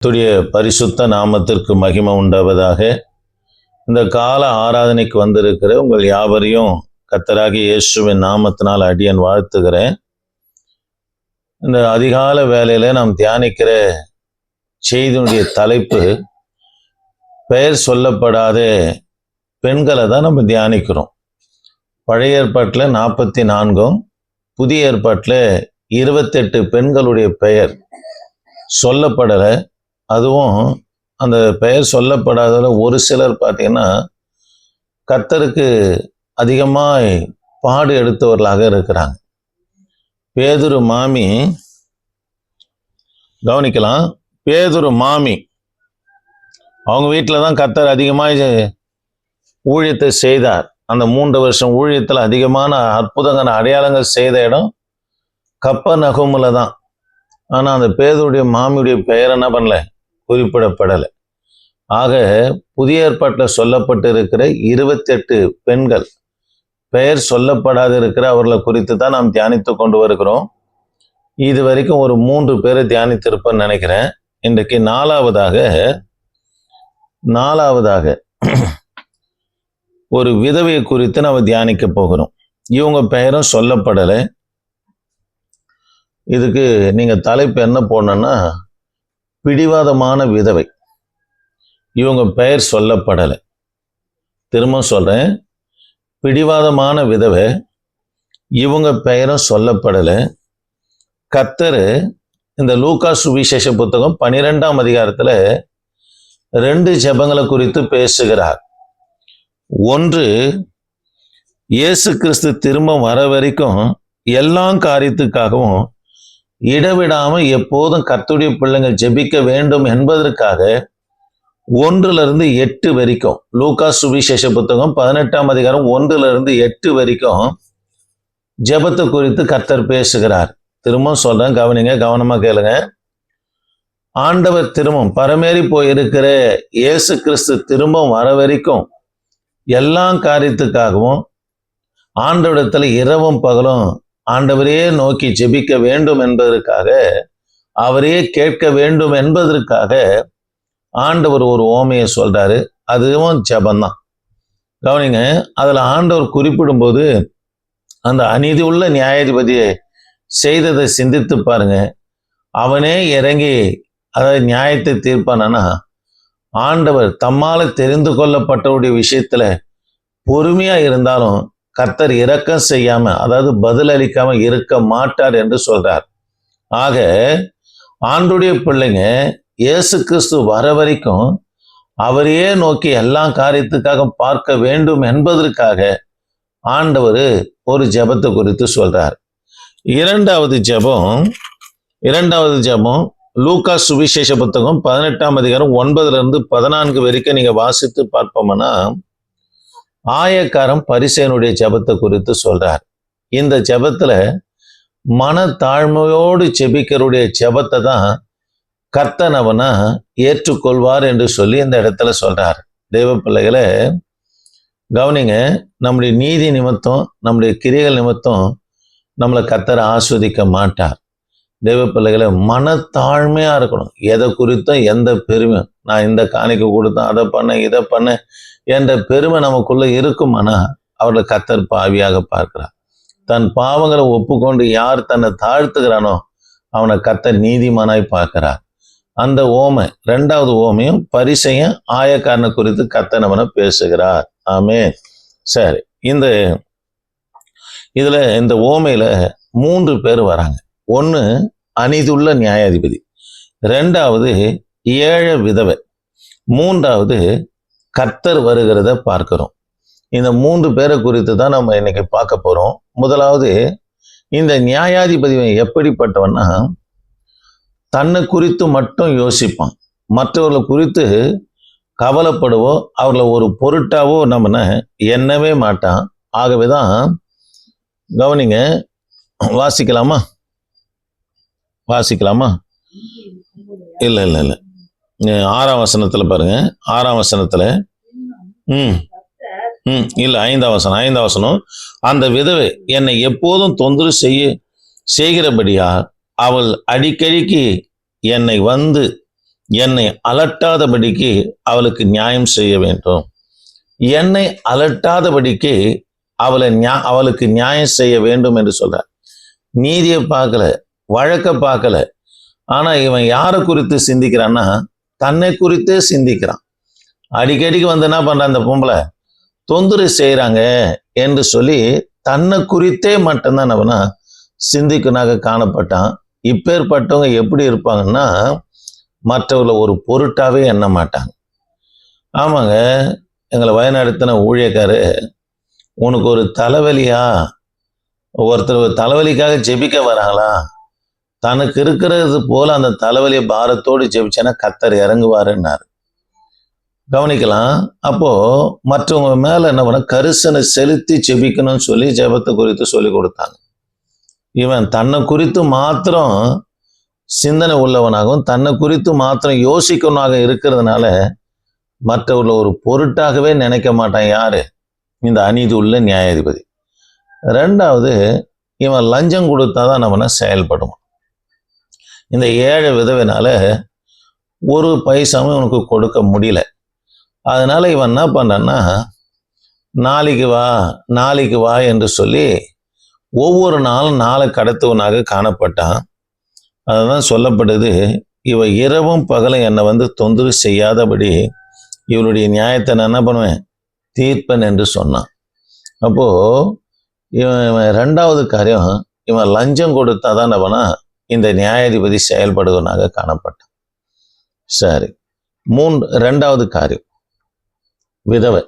கர்த்தருடைய பரிசுத்த நாமத்திற்கு மகிமை உண்டாவதாக. இந்த கால ஆராதனைக்கு வந்திருக்கிற உங்கள் யாவரையும் கர்த்தராகிய இயேசுவின் நாமத்தினால் அடியேன் வாழ்த்துகிறேன். இந்த அதிகால வேளையில நாம் தியானிக்கிற செய்தியினுடைய தலைப்பு பெயர் சொல்லப்படாத பெண்களை தான் நம்ம தியானிக்கிறோம். பழைய ஏற்பாட்டில் 44, புதிய ஏற்பாட்டில் 28 பெண்களுடைய பெயர் சொல்லப்படலை. அதுவும் அந்த பெயர் சொல்லப்படாததில் ஒரு சிலர் பார்த்தீங்கன்னா கர்த்தருக்கு அதிகமாக பாடு எடுத்தவர்களாக இருக்கிறாங்க. பேதுரு மாமி கவனிக்கலாம். பேதுரு மாமி அவங்க வீட்டில் தான் கர்த்தர் அதிகமாக ஊழியத்தை செய்தார். அந்த 3 வருஷம் ஊழியத்தில் அதிகமான அற்புதங்கள் அடையாளங்கள் செய்த இடம் கப்பர்நகூமில் தான். ஆனால் அந்த பேதுருடைய மாமியுடைய பெயர் என்ன பண்ணல, குறிப்பிடப்படலை. ஆக புதிய ஏற்பாட்டில் சொல்லப்பட்டு இருக்கிற 28 பெண்கள் பெயர் சொல்லப்படாது இருக்கிற அவர்களை குறித்து தான் நாம் தியானித்து கொண்டு வருகிறோம். இது வரைக்கும் ஒரு 3 பேரை தியானித்திருப்பேன்னு நினைக்கிறேன். இன்றைக்கு நாலாவதாக ஒரு விதவையை குறித்து நாம் தியானிக்க போகிறோம். இவங்க பெயரும் சொல்லப்படலை. இதுக்கு நீங்க தலைப்பு என்ன போடணும்னா, பிடிவாதமான விதவை. இவங்க பெயர் சொல்லப்படலை. திரும்ப சொல்றேன், பிடிவாதமான விதவை, இவங்க பெயரும் சொல்லப்படலை. கர்த்தர் இந்த லூக்கா சுவிசேஷ புத்தகம் 12ஆம் அதிகாரத்துல 2 ஜெபங்களை குறித்து பேசுகிறார். ஒன்று, இயேசு கிறிஸ்து திரும்ப வர வரைக்கும் எல்லா காரியத்துக்காகவும் இடவிடாம எப்போதும் கர்த்தருடைய பிள்ளைகள் ஜெபிக்க வேண்டும் என்பதற்காக 1-8 வரைக்கும் லூக்கா சுவிசேஷ புத்தகம் 18ஆம் அதிகாரம் 1-8 வரைக்கும் ஜெபத்தை குறித்து கர்த்தர் பேசுகிறார். திரும்ப சொல்றேன், கவனிங்க, கவனமா கேளுங்க. ஆண்டவர் திரும்பவும் பரமேறி போயிருக்கிற இயேசு கிறிஸ்து திரும்ப வர வரைக்கும் எல்லா காரியத்துக்காகவும் ஆண்டவரிடத்துல இரவும் பகலும் ஆண்டவரே நோக்கி ஜெபிக்க வேண்டும் என்பதற்காக, அவரே கேட்க வேண்டும் என்பதற்காக ஆண்டவர் ஒரு ஓமையை சொல்றாரு. அதுவும் ஜெபந்தான். கவனிங்க, அதுல ஆண்டவர் குறிப்பிடும்போது அந்த அநீதி உள்ள நியாயாதிபதியை செய்ததை சிந்தித்து பாருங்க. அவனே இறங்கி அதாவது நியாயத்தை தீர்ப்பானா, ஆண்டவர் தம்மால தெரிந்து கொள்ளப்பட்டவருடைய விஷயத்துல பொறுமையா இருந்தாலும் கர்த்தர் இரக்கம் செய்யாம, அதாவது பதிலளிக்காம இருக்க மாட்டார் என்று சொல்றார். ஆக ஆண்டவருடைய பிள்ளைங்க இயேசு கிறிஸ்து வர வரைக்கும் அவரையே நோக்கி எல்லா காரியத்துக்காக பார்க்க வேண்டும் என்பதற்காக ஆண்டவர் ஒரு ஜெபத்தை குறித்து சொல்றார். இரண்டாவது ஜெபம் லூக்கா சுவிசேஷ புத்தகம் 18ஆம் அதிகாரம் 9-14 வரைக்கும் நீங்க வாசித்து பார்ப்போம்னா, ஆயக்காரன் பரிசேயனுடைய ஜெபத்தை குறித்து சொல்றார். இந்த ஜெபத்துல மனத்தாழ்மையோடு ஜெபிக்கிறவருடைய ஜெபத்தை தான் கர்த்தர் அவனை ஏற்றுக்கொள்வார் என்று சொல்லி இந்த இடத்துல சொல்றார். தேவ பிள்ளைகளை கவனிங்க, நம்முடைய நீதி நிமித்தம், நம்முடைய கிரியைகள் நிமித்தம் நம்மளை கர்த்தர் ஆஸ்வதிக்க மாட்டார். தேவ பிள்ளைகளை மனத்தாழ்மையா இருக்கணும். எதை குறித்தும் எந்த பெருமை, நான் இந்த காணிக்கை கொடுத்தேன், அதை பண்ண இதை பண்ண என்ற பெருமை நமக்குள்ள இருக்குமானா அவர்களை கர்த்தர் பாவியாக பார்க்கிறார். தன் பாவங்களை ஒப்புக்கொண்டு யார் தன்னை தாழ்த்துகிறானோ அவனை கர்த்தர் நீதிமானாய் பார்க்கிறார். அந்த ஓமை, 2வது ஓமையும் பரிசேயன் ஆயக்காரனை குறித்து கர்த்தர் அவனை பேசுகிறார். ஆமென். சரி, இதுல இந்த ஓமையில 3 பேர் வராங்க. 1 அநீதியுள்ள நியாயாதிபதி, 2வது ஏழை விதவை, 3வது கர்த்தர் வருகிறத பார்க்கிறோம். இந்த 3 பேரை குறித்து தான் நம்ம இன்னைக்கு பார்க்க போறோம். முதலாவது, இந்த நியாயாதிபதி எப்படிப்பட்டவன்னா, தன்னை குறித்து மட்டும் யோசிப்பான். மற்றவர்களை குறித்து கவலைப்படுவோ அவர்களை ஒரு பொருட்டாவோ நம்ம எண்ணவே மாட்டான். ஆகவேதான் கவனிங்க, வாசிக்கலாமா? இல்லை 6ஆம் வசனத்துல பாருங்க. 6ஆம் வசனத்துல இல்ல 5ஆம் வசனம், அந்த விதவை என்னை எப்போதும் தொந்தரவு செய்கிறபடியா அவள் அடிக்கடிக்கு என்னை வந்து என்னை அலட்டாதபடிக்கு அவளுக்கு நியாயம் செய்ய வேண்டும். என்னை அலட்டாதபடிக்கு அவளுக்கு நியாயம் செய்ய வேண்டும் என்று சொல்றார். நீதியை பார்க்கல, வழக்க பார்க்கல. ஆனா இவன் யாரை குறித்து சிந்திக்கிறான்னா தன்னை குறித்தே சிந்திக்கிறான். அடிக்கடிக்கு வந்து என்ன பண்றான், அந்த பொம்பளை தொந்தரவு செய்யறாங்க என்று சொல்லி தன்னை குறித்தே மட்டும்தான் அவனா சிந்திக்கனாக காணப்பட்டான். இப்பேற்பட்டவங்க எப்படி இருப்பாங்கன்னா மற்றவர்களை ஒரு பொருட்டாவே எண்ண மாட்டாங்க. ஆமாங்க, எங்களை வயநடத்தின ஊழியக்காரு, உனக்கு ஒரு தலைவலியா, ஒருத்தர் தலைவலிக்காக ஜெபிக்க வராங்களா, தனக்கு இருக்கிறது போல அந்த தலைவலியை பாரத்தோடு ஜெபிச்சேன்னா கர்த்தர் இறங்குவாருன்னாரு. கவனிக்கலாம். அப்போ மற்றவங்க மேல என்ன பண்ண கரிசனை செலுத்தி ஜெபிக்கணும்னு சொல்லி ஜெபத்தை குறித்து சொல்லி கொடுத்தாங்க. இவன் தன்னை குறித்து மாத்திரம் சிந்தனை உள்ளவனாகவும் தன்னை குறித்து மாத்திரம் யோசிக்கணுமாக இருக்கிறதுனால மற்றவர்களை ஒரு பொருட்டாகவே நினைக்க மாட்டான். யாரு? இந்த அநீதி உள்ள நியாயாதிபதி. ரெண்டாவது, இவன் லஞ்சம் கொடுத்தாதான் நம்மனா செயல்படும். இந்த ஏழை விதவினால ஒரு பைசாவும் இவனுக்கு கொடுக்க முடியல. அதனால இவன் என்ன பண்றான்னா நாளைக்கு வா என்று சொல்லி ஒவ்வொரு நாளும் நாளை கடத்துவனாக காணப்பட்டான். அதுதான் சொல்லப்படுது, இவ இரவும் பகலும் என்னை வந்து தொந்தரவு செய்யாதபடி இவளுடைய நியாயத்தை நான் என்ன பண்ணுவேன், தீர்ப்பன் என்று சொன்னான். அப்போ இவன் ரெண்டாவது காரியம், இவன் லஞ்சம் கொடுத்தாதான் அவனா இந்த நியாயாதிபதி செயல்படுவனாக காணப்பட்டான். சரி, ரெண்டாவது காரியம் விதவை.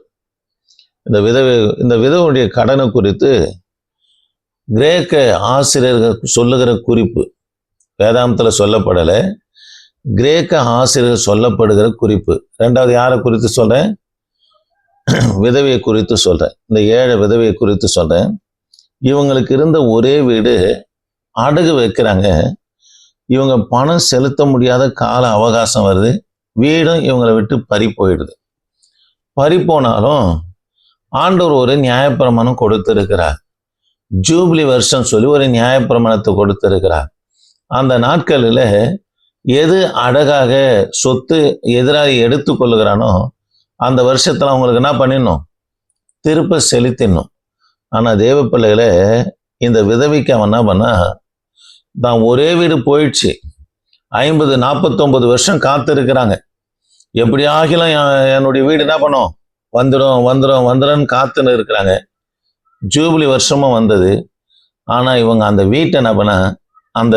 இந்த விதவையுடைய கடனை குறித்து கிரேக்க ஆசிரியர்கள் சொல்லுகிற குறிப்பு வேதாந்தத்தில் சொல்லப்படலை, கிரேக்க ஆசிரியர்கள் சொல்லப்படுகிற குறிப்பு. ரெண்டாவது யாரை குறித்து சொல்றேன்? விதவையை குறித்து சொல்றேன். இந்த ஏழை விதவையை குறித்து சொல்றேன். இவங்களுக்கு இருந்த ஒரே வீடு அடகு வைக்கிறாங்க. இவங்க பணம் செலுத்த முடியாத கால அவகாசம் வருது. வீடும் இவங்களை விட்டு பறி போயிடுது. பறி போனாலும் ஆண்டவர் ஒரு நியாயப்பிரமாணம் கொடுத்திருக்கிறார். ஜூபிலி வருஷம் சொல்லி ஒரு நியாயப்பிரமாணத்தை கொடுத்திருக்கிறார். அந்த நாட்களில் எது அழகாக சொத்து எதிராக எடுத்து கொள்ளுகிறானோ அந்த வருஷத்துல அவங்களுக்கு என்ன பண்ணிடணும், திருப்ப செலுத்திடணும். ஆனா தேவ பிள்ளைகளை இந்த விதவிக்கு அவன் என்ன பண்ணா, தான் ஒரே வீடு போயிடுச்சு, 50-49 வருஷம் காத்து இருக்கிறாங்க. எப்படி ஆகிலும் என்னுடைய வீடு என்ன பண்ணும், வந்துடும் காத்துன்னு இருக்கிறாங்க. ஜூபிலி வருஷமும் வந்தது. ஆனா இவங்க அந்த வீட்டை என்ன பண்ண, அந்த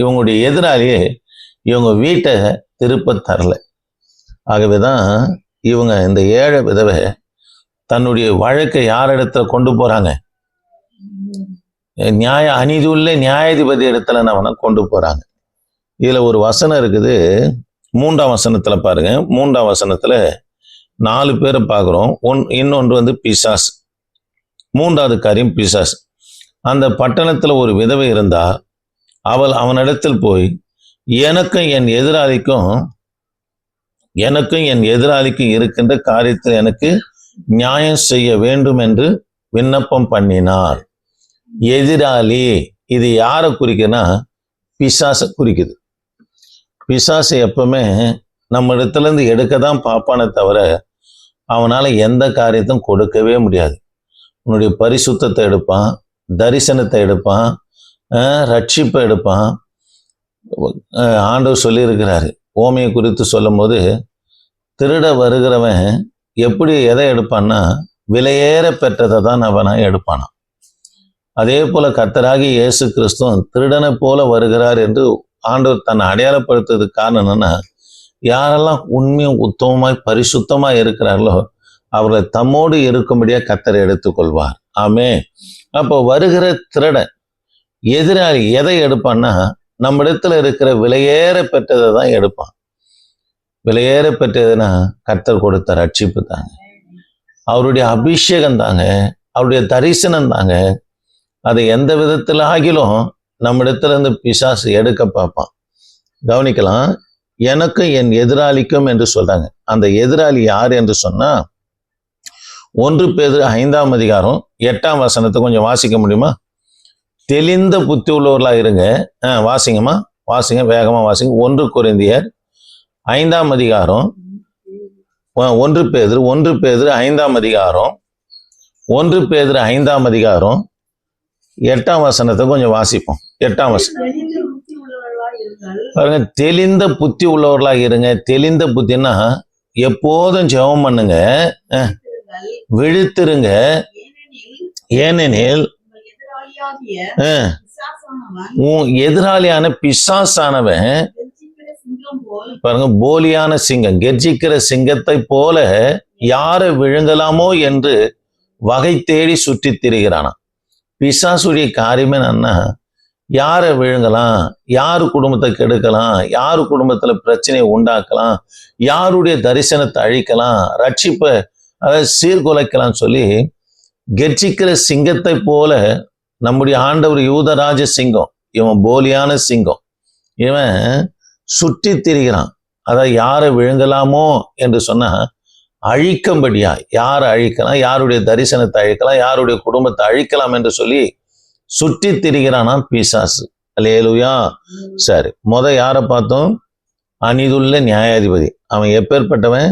இவங்களுடைய எதிராளியே இவங்க வீட்டை திருப்ப தரல. ஆகவேதான் இவங்க இந்த ஏழை விதவை தன்னுடைய வழக்கை யாரிடத்துல கொண்டு போறாங்க, அநீதி உள்ள நியாயாதிபதி இடத்துல நம்ம கொண்டு போறாங்க. இதுல ஒரு வசனம் இருக்குது, 3ஆம் வசனத்துல பாருங்க. 3ஆம் வசனத்துல 4 பேரை பார்க்கிறோம். இன்னொன்று வந்து பிசாசு. 3வது காரியம் பிசாசு. அந்த பட்டணத்துல ஒரு விதவை இருந்தா அவனிடத்தில் போய் எனக்கும் என் எதிராளிக்கும் இருக்கின்ற காரியத்தில் எனக்கு நியாயம் செய்ய வேண்டும் என்று விண்ணப்பம் பண்ணினார். எதிராளி இது யாரை குறிக்குன்னா பிசாசை குறிக்குது. பிசாசை எப்பவுமே நம்ம இடத்துல இருந்து எடுக்க தான் பார்ப்பானே தவிர அவனால எந்த காரியத்தையும் கொடுக்கவே முடியாது. உன்னுடைய பரிசுத்தத்தை எடுப்பான், தரிசனத்தை எடுப்பான், ரட்சிப்பை எடுப்பான். ஆண்டவர் சொல்லியிருக்கிறாரு ஓமையை குறித்து சொல்லும் போது, திருட வருகிறவன் எப்படி எதை எடுப்பான்னா விலையேற பெற்றதை தான் அவனா எடுப்பானான். அதே போல கர்த்தராகி இயேசு கிறிஸ்துவும் திருடனை போல வருகிறார் என்று ஆண்டவர் தன்னை அடையாளப்படுத்துறதுக்கு காரணம் என்னன்னா, யாரெல்லாம் உண்மையும் உத்தமமாய் பரிசுத்தமாய் இருக்கிறார்களோ அவர்களை தம்மோடு இருக்கும்படியா கர்த்தரை எடுத்துக்கொள்வார். ஆமே. அப்போ வருகிற திருடன் எதிராளி எதை எடுப்பான்னா நம்ம இடத்துல இருக்கிற விலையேற பெற்றதை தான் எடுப்பான். விலையேற பெற்றதுன்னா கர்த்தர் கொடுத்த ரட்சிப்பு தாங்க, அவருடைய அபிஷேகம் தாங்க, அவருடைய தரிசனம் தாங்க. அதை எந்த விதத்தில் ஆகிலும் நம்ம இடத்துல இருந்து பிசாசு எடுக்க பார்ப்பான். கவனிக்கலாம். எனக்கும் என் எதிராளிக்கும் என்று சொல்றாங்க. அந்த எதிராளி யார் என்று சொன்னா 1 பேதுரு 5ஆம் அதிகாரம் 8ஆம் வசனத்தை கொஞ்சம் வாசிக்க முடியுமா? தெளிந்த புத்தி உள்ளவர்களா இருங்க. வாசிங்கம்மா. வாசிங்க, வேகமாக வாசிங்க. 1 கொரிந்தியர் 5ஆம் அதிகாரம், 1 பேதுரு 5ஆம் அதிகாரம், 1 பேதுரு 5ஆம் அதிகாரம் 8ஆம் வசனத்தை கொஞ்சம் வாசிப்போம். 8ஆம் வசனம் பாருங்க. தெளிந்த புத்தி உள்ளவர்களாக இருங்க. தெளிந்த புத்தின்னா எப்போதும் ஜெபம் பண்ணுங்க, விழித்திருங்க. ஏனெனில் உன் எதிராளியான பிசாசானவன் பாருங்க, போலியான சிங்கம், கெர்ஜிக்கிற சிங்கத்தை போல யாரை விழுங்கலாமோ என்று வகை தேடி சுற்றி திரிகிறானா. பிசாசுடைய காரியமே என்னன்னா, யாரை விழுங்கலாம், யாரு குடும்பத்தை கெடுக்கலாம், யாரு குடும்பத்துல பிரச்சனையை உண்டாக்கலாம், யாருடைய தரிசனத்தை அழிக்கலாம், ரட்சிப்பை அதாவது சீர்குலைக்கலாம் சொல்லி கெர்ச்சிக்கிற சிங்கத்தை போல நம்முடைய ஆண்டவர் யூதராஜ சிங்கம், இவன் போலியான சிங்கம், இவன் சுற்றி திரிகிறான். அதாவது யாரை விழுங்கலாமோ என்று சொன்னா அழிக்கும்படியா, யாரை அழிக்கலாம், யாருடைய தரிசனத்தை அழிக்கலாம், யாருடைய குடும்பத்தை அழிக்கலாம் என்று சொல்லி சுற்றி திரிகிறானா பிசாசு. அல்லேலூயா. சரி, யாரை பார்த்தோம்? அநீதியுள்ள நியாயாதிபதி. அவன் எப்பேற்பட்டவன்?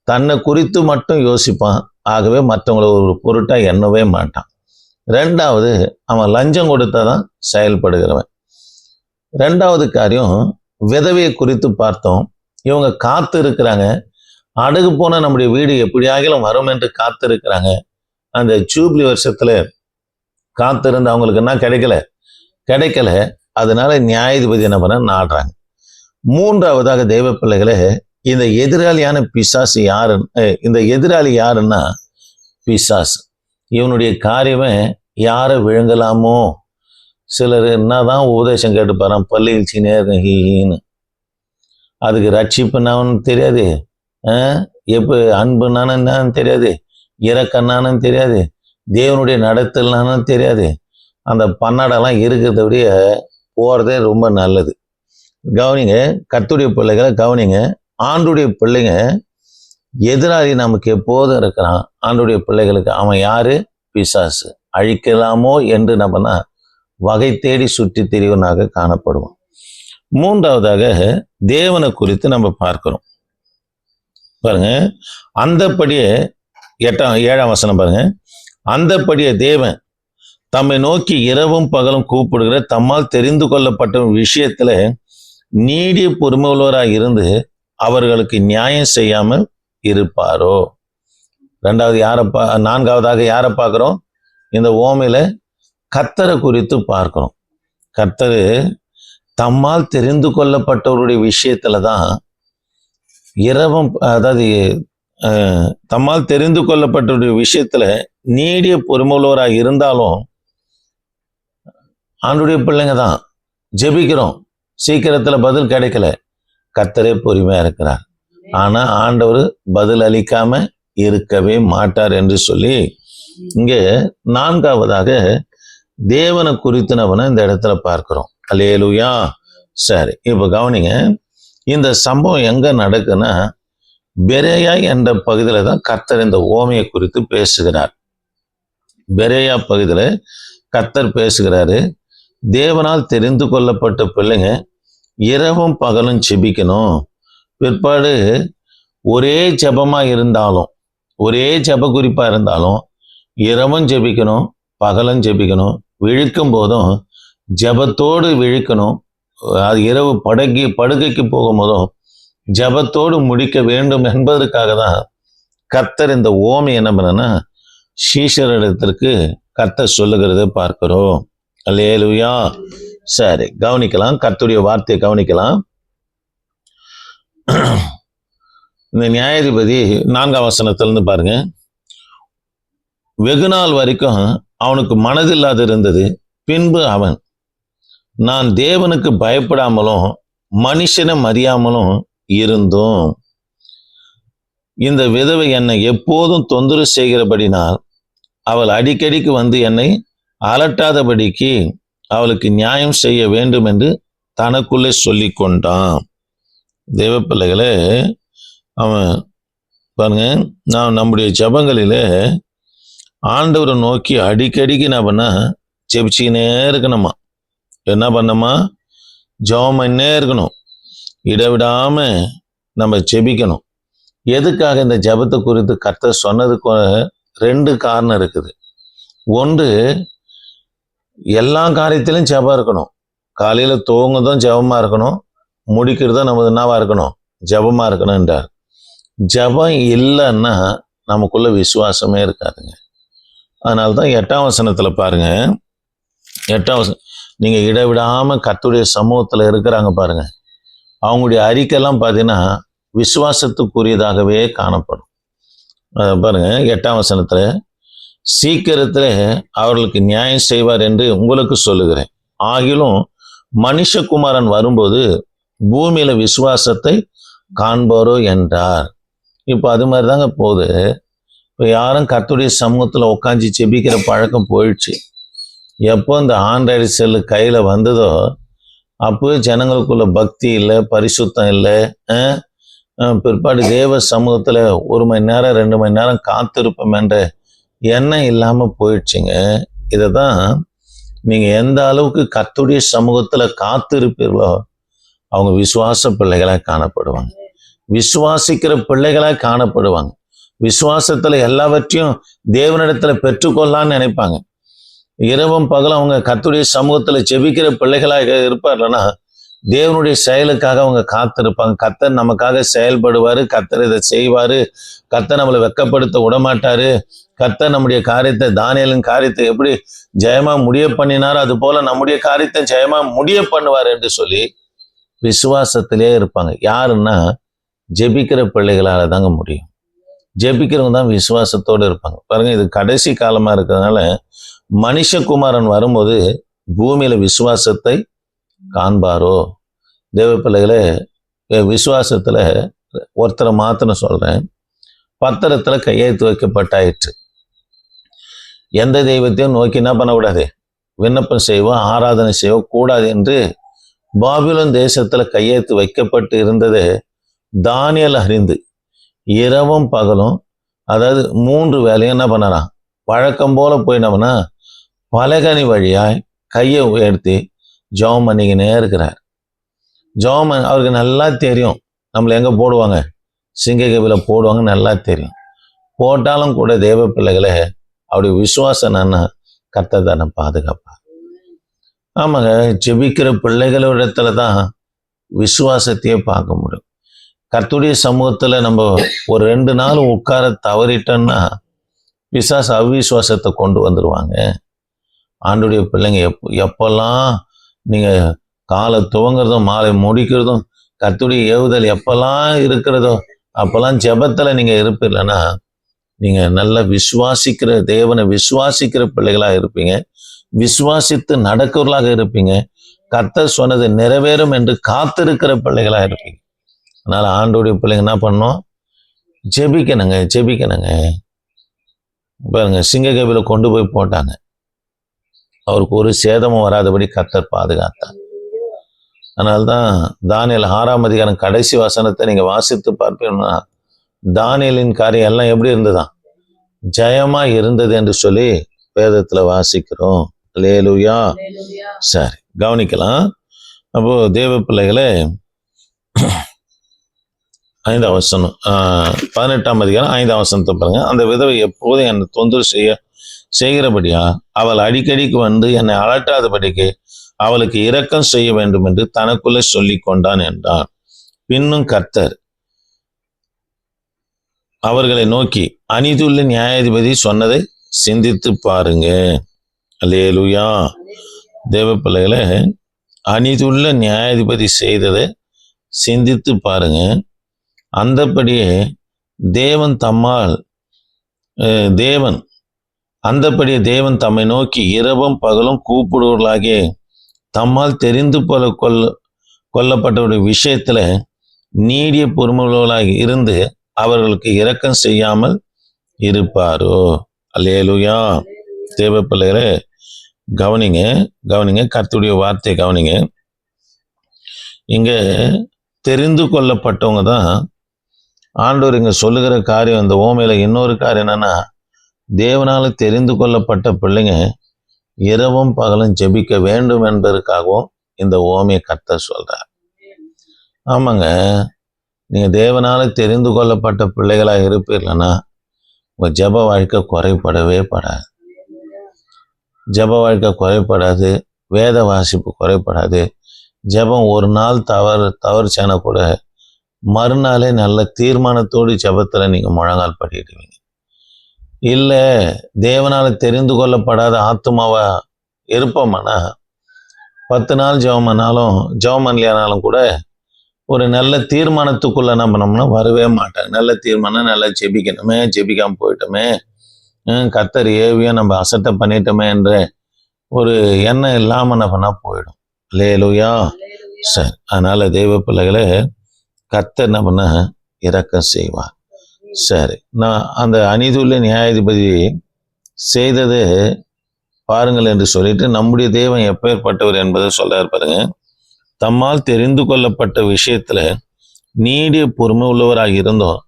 தன்னை குறித்து மட்டும் யோசிப்பான். ஆகவே மற்றவங்களை ஒரு பொருட்டா எண்ணவே மாட்டான். 2வது, அவன் லஞ்சம் கொடுத்தாதான் செயல்படுகிறவன். 2வது காரியம், விதவையை குறித்து பார்த்தோம். இவங்க காத்து இருக்கிறாங்க. அடகு போன நம்முடைய வீடு எப்படியாகிலும் வரும் என்று காத்து இருக்கிறாங்க. அந்த ஜூப்ளி வருஷத்துல காத்திருந்து அவங்களுக்கு என்ன கிடைக்கல. அதனால நியாயாதிபதி என்ன பண்ண நாடுறாங்க. 3வதாக தெய்வ பிள்ளைகளே, இந்த எதிராளியான பிசாசு இந்த எதிராளி யாருன்னா பிசாசு. இவனுடைய காரியமே யாரை விழுங்கலாமோ. சிலர் என்னதான் உபதேசம் கேட்டு பாறான், பள்ளியில் சீனேன்னு. அதுக்கு ரட்சிப்புனான்னு தெரியாது, எப்போ அன்புனானு என்னன்னு தெரியாது, இறக்கண்ணானு தெரியாது, தேவனுடைய நடத்தல்னானு தெரியாது. அந்த பன்னாடெல்லாம் இருக்கிறத விட போகிறதே ரொம்ப நல்லது. கவனிங்க, கர்த்தருடைய பிள்ளைகளை கவனிங்க. ஆண்டுடைய பிள்ளைங்க எதிராளி நமக்கு எப்போதும் இருக்கிறான். ஆண்டுடைய பிள்ளைகளுக்கு அவன் யாரு? பிசாசு. அழிக்கலாமோ என்று நம்மனா வகை தேடி சுற்றி திரிவனாக காணப்படுவோம். 3வதாக தேவனை குறித்து நம்ம பார்க்கிறோம். பாருங்க, அந்தப்படியே 7ஆம் வசனம் பாருங்க. அந்தப்படியே தேவன் தம்மை நோக்கி இரவும் பகலும் கூப்பிடுகிற தம்மால் தெரிந்து கொள்ளப்பட்ட விஷயத்துல நீடிய பொறுமை உள்ளவராக இருந்து அவர்களுக்கு நியாயம் செய்யாமல் இருப்பாரோ. 4வதாக யாரை பார்க்கிறோம்? இந்த ஓமையில கர்த்தரை குறித்து பார்க்கிறோம். கர்த்தர் தம்மால் தெரிந்து கொள்ளப்பட்டவருடைய விஷயத்துலதான் இரவும், அதாவது தம்மால் தெரிந்து கொள்ளப்பட்டவருடைய விஷயத்துல நீடிய பொறுமையுள்ளவராக இருந்தாலும் ஆண்டுடைய பிள்ளைங்க தான் ஜெபிக்கிறோம், சீக்கிரத்துல பதில் கிடைக்கல. கர்த்தரே பொறுமையா இருக்கிறார். ஆனா ஆண்டவர் பதில் அளிக்காம இருக்கவே மாட்டார் என்று சொல்லி இங்கே 4வதாக தேவனை குறித்துனவனை இந்த இடத்துல பார்க்கிறோம். அல்லேலூயா. சரி, இப்ப கவனிங்க. இந்த சம்பவம் எங்க நடக்குன்னா பெரேயா என்ற பகுதியில தான் கர்த்தர் இந்த ஓமையை குறித்து பேசுகிறார். பெரேயா பகுதியில கர்த்தர் பேசுகிறாரு. தேவனால் தெரிந்து கொள்ளப்பட்ட பிள்ளைங்க இரவும் பகலும் ஜெபிக்கணும். பிற்பாடு ஒரே ஜெபமா இருந்தாலும், ஒரே ஜெப குறிப்பா இருந்தாலும் இரவும் ஜெபிக்கணும், பகலும் ஜெபிக்கணும். விழிக்கும் போதும் ஜெபத்தோடு விழிக்கணும். அது இரவு படுக்கைக்கு போகும்போதும் ஜெபத்தோடு முடிக்க வேண்டும் என்பதற்காக தான் கர்த்தர் இந்த ஓமை என்ன பண்ணனா சீஷரிடத்திற்கு கர்த்தர் சொல்லுகிறத பார்க்கிறோம். அல்லேலூயா. சரி, கவனிக்கலாம், கர்த்தருடைய வார்த்தையை கவனிக்கலாம். இந்த நியாயாதிபதி 4ஆம் வசனத்திலிருந்து பாருங்க. வெகு நாள் வரைக்கும் அவனுக்கு மனதில்லாது இருந்தது. பின்பு அவன், நான் தேவனுக்கு பயப்படாமலும் மனுஷனை மதியாமலும் இருந்தும் இந்த விதவை என்னை எப்போதும் தொந்தரவு செய்கிறபடினால் அவள் அடிக்கடிக்கு வந்து என்னை அலட்டாதபடிக்கு அவளுக்கு நியாயம் செய்ய வேண்டும் என்று தனக்குள்ளே சொல்லி கொண்டான். தேவ பிள்ளைகளே, அவன் பாருங்க, நான் நம்முடைய ஜபங்களிலே ஆண்டவரை நோக்கி அடிக்கடிக்கு என்ன பண்ண ஜெபிச்சுக்கினே இருக்கணுமா. என்ன பண்ணமா? ஜெபம் பண்ணினே இருக்கணும், இடைவிடாம நம்ம ஜெபிக்கணும். எதுக்காக இந்த ஜெபத்தை குறித்து கர்த்தர் சொன்னதுக்கு 2 காரணம் இருக்குது. ஒன்று, எல்லா காரியத்திலும் ஜெபம் இருக்கணும். காலையில துவங்குறதும் ஜெபமா இருக்கணும், முடிக்கிறதும் நமது என்னவா இருக்கணும், ஜெபமா இருக்கணும் என்றார். ஜெபம் இல்லைன்னா நமக்குள்ள விசுவாசமே இருக்காதுங்க. அதனால தான் 8ஆம் வசனத்துல பாருங்க, 8ஆம் வசனம், நீங்க இடைவிடாம கர்த்தருடைய சமூகத்துல இருக்கிறாங்க பாருங்க, அவங்களுடைய அறிக்கைலாம் பார்த்தீங்கன்னா விசுவாசத்துக்குரியதாகவே காணப்படும். பாருங்க 8ஆம் வசனத்துல, சீக்கிரத்தில் அவர்களுக்கு நியாயம் செய்வார் என்று உங்களுக்கு சொல்லுகிறேன். ஆகிலும் மனுஷகுமாரன் வரும்போது பூமியில விசுவாசத்தை காண்பாரோ என்றார். இப்போ அது மாதிரி தாங்க போகுது. இப்போ யாரும் கர்த்தருடைய சமூகத்தில் உட்காந்து செபிக்கிற பழக்கம் போயிடுச்சு. எப்போ இந்த ஆண்ட்ராய்டு செல்லு கையில் வந்ததோ அப்போவே ஜனங்களுக்குள்ள பக்தி இல்லை, பரிசுத்தம் இல்லை. பிற்பாடு தேவ சமூகத்தில் 1 மணி நேரம் 2 மணி நேரம் காத்திருப்போம் என்ற எண்ணம் இல்லாமல் போயிடுச்சுங்க. இதை தான் நீங்கள் எந்த அளவுக்கு கர்த்தருடைய சமூகத்தில் காத்திருப்பீர்களோ அவங்க விசுவாச பிள்ளைகளாக காணப்படுவாங்க, விசுவாசிக்கிற பிள்ளைகளாக காணப்படுவாங்க. விசுவாசத்தில் எல்லாவற்றையும் தேவனிடத்தில் பெற்றுக்கொள்ளலான்னு நினைப்பாங்க. இரவும் பகலும் அவங்க கர்த்தருடைய சமூகத்தில் ஜெபிக்கிற பிள்ளைகளாக இருப்பார்லன்னா தேவனுடைய செயலுக்காக அவங்க காத்திருப்பாங்க. கர்த்தர் நமக்காக செயல்படுவார், கர்த்தர் இதை செய்வார், கர்த்தர் நம்மளை வெட்கப்படுத்த விடமாட்டாரு, கர்த்தர் நம்முடைய காரியத்தை, தானியேலின் காரியத்தை எப்படி ஜெயமா முடிய பண்ணினாரோ அது போல நம்முடைய காரியத்தை ஜெயமா முடிய பண்ணுவார் என்று சொல்லி விசுவாசத்திலே இருப்பாங்க. யாருன்னா ஜெபிக்கிற பிள்ளைகளால தாங்க முடியும். ஜெபிக்கிறவங்க தான் விசுவாசத்தோடு இருப்பாங்க. பாருங்க, இது கடைசி காலமா இருக்கிறதுனால மனுஷகுமாரன் வரும்போது பூமியில விசுவாசத்தை காண்பாரோ. தேவ பிள்ளைகளே, விசுவாசத்துல ஒருத்தரை மாத்திரம் சொல்றேன், பத்திரத்துல கையெழுத்து வைக்கப்பட்டாயிற்று. எந்த தெய்வத்தையும் நோக்கி என்ன பண்ணக்கூடாது, விண்ணப்பம் செய்வோம், ஆராதனை செய்வோம் கூடாது என்று பாபிலோன் தேசத்துல கையெழுத்து வைக்கப்பட்டு இருந்தது தானியேல் அறிந்து இரவும் பகலும், அதாவது 3 வேலையும் என்ன பண்ணறான், வழக்கம் போல போயினவனா பலகனி வழியாய் கையை உயர்த்தி ஜெபம் பண்ணிக்கினே இருக்கிறார். ஜெபம் அவருக்கு நல்லா தெரியும், நம்மளை எங்க போடுவாங்க, சிங்கக்கவில போடுவாங்க, நல்லா தெரியும். போட்டாலும் கூட தேவ பிள்ளைகளை அவருடைய விசுவாசம் என்னன்னா கர்த்தர் தானே பாதுகாப்பார். ஆமாங்க, ஜெபிக்கிற பிள்ளைகளிடத்துல தான் விசுவாசத்தையே பார்க்க முடியும். கர்த்தருடைய சமூகத்துல நம்ம ஒரு 2 நாள் உட்கார தவறிட்டோம்னா பிசாசு அவிசுவாசத்தை கொண்டு வந்துருவாங்க. ஆண்டுடைய பிள்ளைங்க எப்பெல்லாம் நீங்க காலை துவங்குறதும் மாலை முடிக்கிறதும் கர்த்தருடைய ஏவுதல் எப்பெல்லாம் இருக்கிறதோ அப்பெல்லாம் ஜெபத்துல நீங்க இருப்பீங்கன்னா நீங்க நல்லா விசுவாசிக்கிற தேவனை விசுவாசிக்கிற பிள்ளைகளா இருப்பீங்க, விசுவாசித்து நடக்கிறவர்களாக இருப்பீங்க, கர்த்தர் சொன்னது நிறைவேறும் என்று காத்திருக்கிற பிள்ளைகளா இருப்பீங்க. அதனால ஆண்டோடைய பிள்ளைங்க என்ன பண்ணணும், ஜெபிக்கணுங்க. பாருங்க, சிங்கக்கவில கொண்டு போய் போட்டாங்க, அவருக்கு ஒரு சேதமும் வராதபடி கர்த்தர் பாதுகாத்தார். அதனால்தான் தானியேல் 6ஆம் அதிகாரம் கடைசி வசனத்தை நீங்க வாசித்து பார்ப்பீங்கன்னா தானியேலின் காரியம் எல்லாம் எப்படி இருந்ததுதான், ஜெயமா இருந்தது என்று சொல்லி வேதத்துல வாசிக்கிறோம். அல்லேலூயா. சரி, கவனிக்கலாம். அப்போ தேவ பிள்ளைகளே, 5ஆம் வசனம் 18ஆம் அதிகாரம் 5ஆம் வசனத்தை பாருங்க. அந்த விதவை எப்போதும் என்னை தொந்தரவு செய்கிறபடியா அவள் அடிக்கடிக்கு வந்து என்னை அலட்டாதபடிக்கு அவளுக்கு இரக்கம் செய்ய வேண்டும் என்று தனக்குள்ளே சொல்லி கொண்டான் என்றான். பின்னும் கர்த்தர் அவர்களை நோக்கி, அநீதியுள்ள நியாயாதிபதி சொன்னதை சிந்தித்து பாருங்க. அல்லேலூயா. தேவ பிள்ளைகளே, அநீதியுள்ள நியாயாதிபதி செய்ததை சிந்தித்து பாருங்க. அந்தபடியே தேவன் தம்மை நோக்கி இரவும் பகலும் கூப்பிடுவர்களாகிய தம்மால் தெரிந்து கொள்ளப்பட்டவருடைய விஷயத்துல நீடிய பொறுமையுள்ளவர்களாக இருந்து அவர்களுக்கு இரக்கம் செய்யாமல் இருப்பாரோ. அல்லேலூயா. தேவ பிள்ளைகளே, கவனிங்க, கர்த்தருடைய வார்த்தை கவனிங்க. இங்க தெரிந்து கொள்ளப்பட்டவங்க தான் ஆண்டவர் இங்க சொல்லுகிற காரியம். இந்த ஓமையில இன்னொரு காரியம் என்னன்னா, தேவனால தெரிந்து கொள்ளப்பட்ட பிள்ளைங்க இரவும் பகலும் ஜெபிக்க வேண்டும் என்பதற்காகவும் இந்த ஓமையை கர்த்தர் சொல்றார். ஆமாங்க, நீங்க தேவனால தெரிந்து கொள்ளப்பட்ட பிள்ளைகளா இருப்பீர்கள்னா உங்க ஜெப வாழ்க்கை குறைபடவே படாது. ஜெப வாழ்க்கை குறைபடாது, வேத வாசிப்பு குறைபடாது. ஜெபம் ஒரு நாள் தவறுச்சானா கூட மறுநாளே நல்ல தீர்மானத்தோடு ஜெபத்துல நீங்க முழங்கால் படிடுவீங்க. இல்ல தேவனால தெரிந்து கொள்ளப்படாத ஆத்துமாவா இருப்போம்னா 10 நாள் ஜெபம் பண்ணலையானாலும் கூட ஒரு நல்ல தீர்மானத்துக்குள்ள என்ன பண்ணோம்னா வரவே மாட்டாங்க. நல்ல தீர்மானம், நல்லா ஜெபிக்கணுமே, ஜெபிக்காம போயிட்டோமே, கர்த்தர் ஏவியும் நம்ம அசட்டை பண்ணிட்டோமே என்ற ஒரு எண்ணம் இல்லாம என்ன பண்ணா போயிடும். அல்லேலூயா. சரி, அதனால தெய்வ பிள்ளைகளே, கர்த்தர் என்ன பண்ண இரக்கம் செய்வார். சரி, நான் அந்த அநீதியுள்ள நியாயாதிபதி செய்தது பாருங்கள் என்று சொல்லிட்டு நம்முடைய தேவன் எப்பேற்பட்டவர் என்பதை சொல்றாரு பாருங்க. தம்மால் தெரிந்து கொள்ளப்பட்ட விஷயத்துல நீடிய பொறுமை உள்ளவராக இருந்தோம்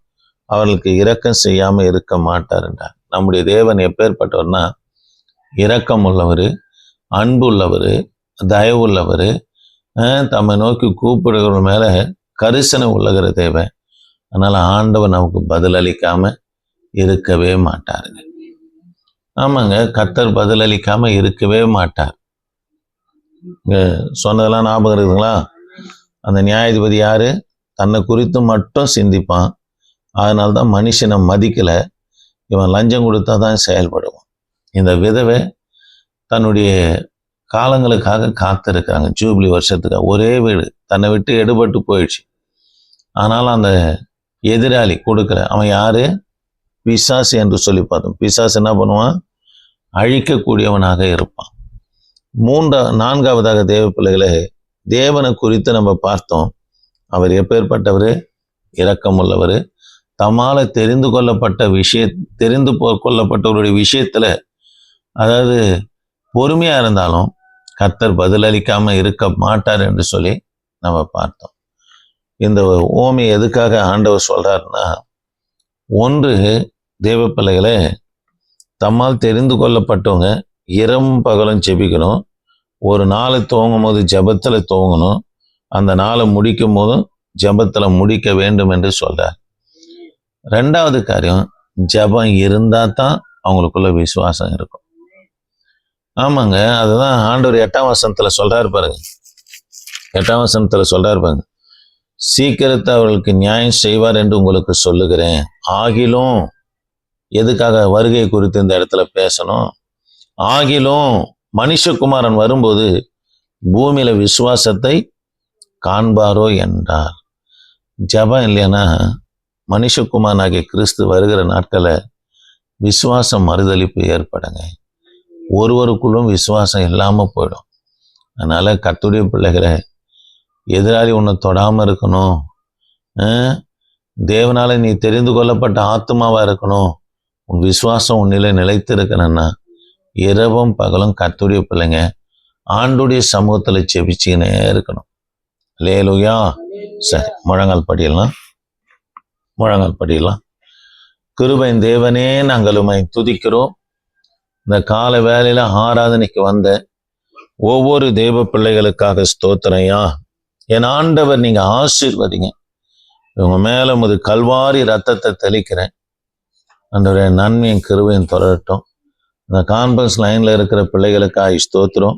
அவர்களுக்கு இரக்கம் செய்யாம இருக்க மாட்டார் என்றார். நம்முடைய தேவன் எப்பேற்பட்டவர்னா இரக்கம் உள்ளவர், அன்பு உள்ளவர், தயவு உள்ளவர், தம்மை நோக்கி கூப்பிடுகிற மேல கரிசனை உள்ளகிற தேவன். அதனால ஆண்டவர் நமக்கு பதிலளிக்காம இருக்கவே மாட்டாருங்க. ஆமாங்க, கர்த்தர் பதிலளிக்காம இருக்கவே மாட்டார். சொன்னதெல்லாம் ஞாபகம் இருக்குதுங்களா? அந்த நியாயாதிபதி யாரு? தன்னை குறித்து மட்டும் சிந்திப்பான். அதனால்தான் மனுஷனை மதிக்கல. இவன் லஞ்சம் கொடுத்தா தான் செயல்படுவான். இந்த விதவை தன்னுடைய காலங்களுக்காக காத்திருக்காங்க. ஜூபிலி வருஷத்துக்காக. ஒரே வீடு, தன்னை விட்டு எடுபட்டு போயிடுச்சு. ஆனாலும் அந்த எதிராளி கொடுக்கல. அவன் யாரு? பிசாசு என்று சொல்லி பார்த்தோம். பிசாசு என்ன பண்ணுவான்? அழிக்கக்கூடியவனாக இருப்பான். நான்காவதாக தேவ பிள்ளைகளே, தேவனை குறித்து நம்ம பார்த்தோம். அவர் எப்பேற்பட்டவர்? இரக்கமுள்ளவர். தம்மால தெரிந்து கொள்ளப்பட்டவருடைய விஷயத்துல, அதாவது பொறுமையா இருந்தாலும் கர்த்தர் பதிலளிக்காம இருக்க மாட்டார் என்று சொல்லி நம்ம பார்த்தோம். இந்த ஓமை எதுக்காக ஆண்டவர் சொல்றாருன்னா, ஒன்று தேவ பிள்ளைகளே, தம்மால் தெரிந்து கொள்ளப்பட்டவங்க இரவும் பகலும் ஜெபிக்கணும். ஒரு நாளை துவங்கும் போது ஜெபத்துல துவங்கணும். அந்த நாளை முடிக்கும் போதும் ஜெபத்துல முடிக்க வேண்டும் என்று சொல்றார். 2வது காரியம், ஜெபம் இருந்தா தான் அவங்களுக்குள்ள விசுவாசம் இருக்கும். ஆமாங்க, அதுதான் ஆண்டவர் 8ஆம் வசனத்துல சொல்றாரு பாருங்க. 8ஆம் வசனத்துல சொல்றாரு பாருங்க. சீக்கிரத்தை அவர்களுக்கு நியாயம் செய்வார் என்று உங்களுக்கு சொல்லுகிறேன். ஆகிலும், எதுக்காக வருகை குறித்து இந்த இடத்துல பேசணும்? ஆகிலும் மனுஷகுமாரன் வரும்போது பூமியில விசுவாசத்தை காண்பாரோ என்றார். ஜெபம் இல்லைன்னா மனுஷகுமாரனாகிய கிறிஸ்து வருகிற நாட்களை விசுவாசம் மறுதளிப்பு ஏற்படுங்க. ஒருவருக்குள்ளும் விசுவாசம் இல்லாம போயிடும். அதனால கர்த்தருடைய பிள்ளைகளை, எதிராளி உன்னை தொடாம இருக்கணும், தேவனால நீ தெரிந்து கொள்ளப்பட்ட ஆத்மாவா இருக்கணும், உன் விசுவாசம் உன்னில நிலைத்து இருக்கணும்னா இரவும் பகலும் கர்த்தருடைய பிள்ளைங்க ஆண்டுடைய சமூகத்துல செபிச்சுக்கினே இருக்கணும். அல்லேலூயா. சரி, முழங்கால் படியலாம். கிருபையின் தேவனே, நாங்கள் உம்மை துதிக்கிறோம். இந்த கால வேளையில ஆராதனைக்கு வந்த ஒவ்வொரு தேவ பிள்ளைகளுக்காக ஸ்தோத்திரையா. என் ஆண்டவர், நீங்க ஆசீர்வதிங்க. இவங்க மேல உமது கல்வாரி ரத்தத்தை தெளிக்கிறேன். ஆண்டவரே, நன்மையும் கிருபையும் தொடரட்டும். இந்த கான்ஃபரன்ஸ் லைன்ல இருக்கிற பிள்ளைகளுக்காக ஸ்தோத்திரம்.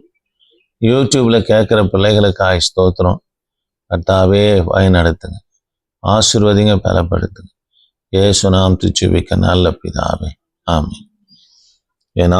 யூடியூப்ல கேட்கிற பிள்ளைகளுக்காக ஸ்தோத்திரம். கர்த்தாவே, வழி நடத்துங்க, ஆசீர்வதிங்க, பலப்படுத்துங்க. இயேசு நாமத்தில் ஜெபிக்க நல்ல பிதாவே, ஆமென். என்